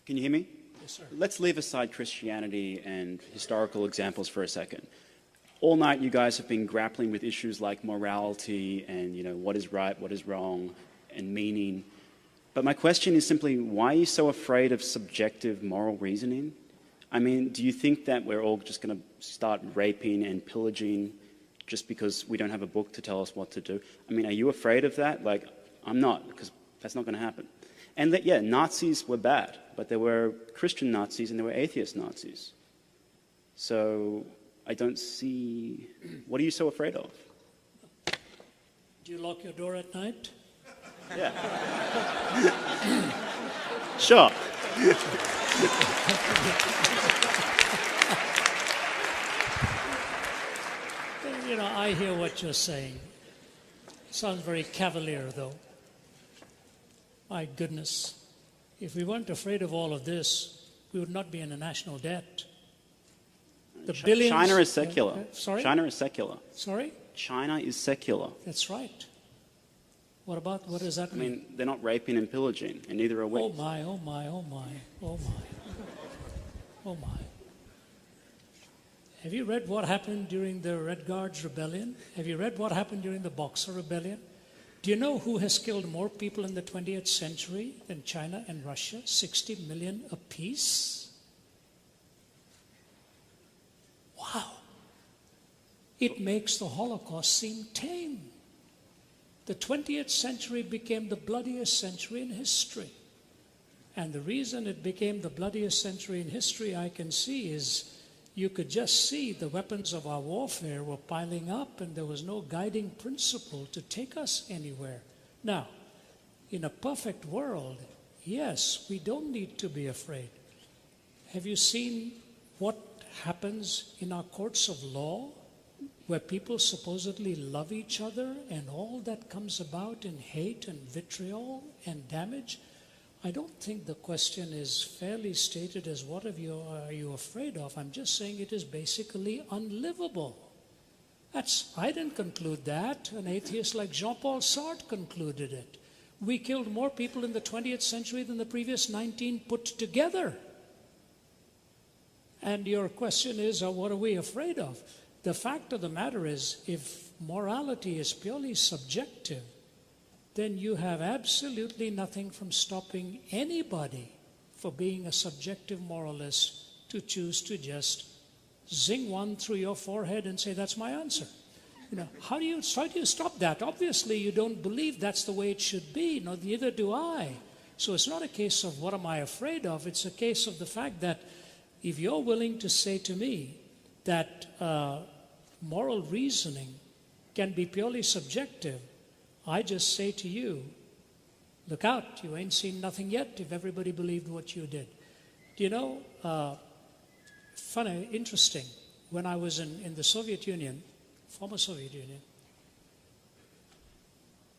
Can you hear me? Yes, sir. Let's leave aside Christianity and historical examples for a second. All night you guys have been grappling with issues like morality and, what is right, what is wrong, and meaning. But my question is simply, why are you so afraid of subjective moral reasoning? I mean, do you think that we're all just going to start raping and pillaging just because we don't have a book to tell us what to do? I mean, are you afraid of that? Like, I'm not, because that's not going to happen. And that, yeah, Nazis were bad, but there were Christian Nazis and there were atheist Nazis. So I don't see, what are you so afraid of? Do you lock your door at night? Yeah. Sure. I hear what you're saying. Sounds very cavalier, though. My goodness. If we weren't afraid of all of this, we would not be in a national debt. The billions... China is secular. Sorry? China is secular. Sorry? China is secular. That's right. What does that mean? I mean, they're not raping and pillaging, and neither are we. Oh my, oh my, oh my, oh my, oh my. Have you read what happened during the Red Guards Rebellion? Have you read what happened during the Boxer Rebellion? Do you know who has killed more people in the 20th century than China and Russia? 60 million apiece? Wow. It makes the Holocaust seem tame. The 20th century became the bloodiest century in history. And the reason it became the bloodiest century in history, I can see, is you could just see the weapons of our warfare were piling up and there was no guiding principle to take us anywhere. Now, in a perfect world, yes, we don't need to be afraid. Have you seen what happens in our courts of law, where people supposedly love each other and all that comes about in hate and vitriol and damage? I don't think the question is fairly stated as what are you afraid of. I'm just saying it is basically unlivable. I didn't conclude that. An atheist like Jean-Paul Sartre concluded it. We killed more people in the 20th century than the previous 19 put together. And your question is, what are we afraid of? The fact of the matter is, if morality is purely subjective, then you have absolutely nothing from stopping anybody for being a subjective moralist to choose to just zing one through your forehead and say, that's my answer. How do you stop that? Obviously, you don't believe that's the way it should be. No, neither do I. So it's not a case of what am I afraid of. It's a case of the fact that if you're willing to say to me that moral reasoning can be purely subjective, I just say to you, look out, you ain't seen nothing yet if everybody believed what you did. Do you know, funny, interesting, when I was in the Soviet Union, former Soviet Union,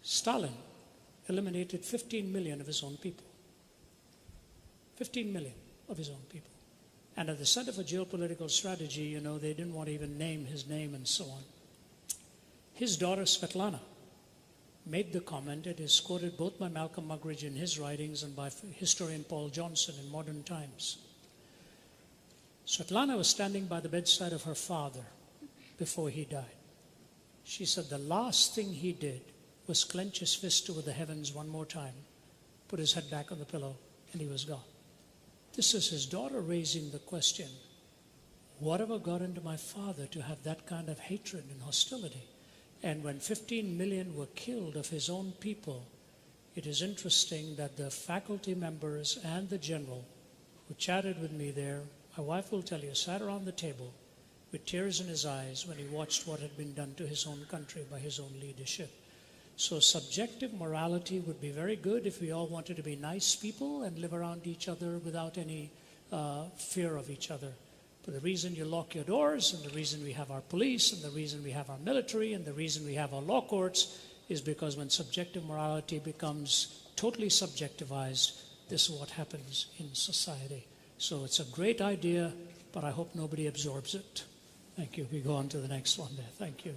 Stalin eliminated 15 million of his own people. 15 million of his own people. And at the Center for Geopolitical Strategy, they didn't want to even name his name and so on. His daughter, Svetlana, made the comment. It is quoted both by Malcolm Muggeridge in his writings and by historian Paul Johnson in Modern Times. Svetlana was standing by the bedside of her father before he died. She said the last thing he did was clench his fist toward the heavens one more time, put his head back on the pillow, and he was gone. This is his daughter raising the question, whatever got into my father to have that kind of hatred and hostility? And when 15 million were killed of his own people, it is interesting that the faculty members and the general who chatted with me there, my wife will tell you, sat around the table with tears in his eyes when he watched what had been done to his own country by his own leadership. So subjective morality would be very good if we all wanted to be nice people and live around each other without any fear of each other. But the reason you lock your doors and the reason we have our police and the reason we have our military and the reason we have our law courts is because when subjective morality becomes totally subjectivized, this is what happens in society. So it's a great idea, but I hope nobody absorbs it. Thank you. We go on to the next one there. Thank you.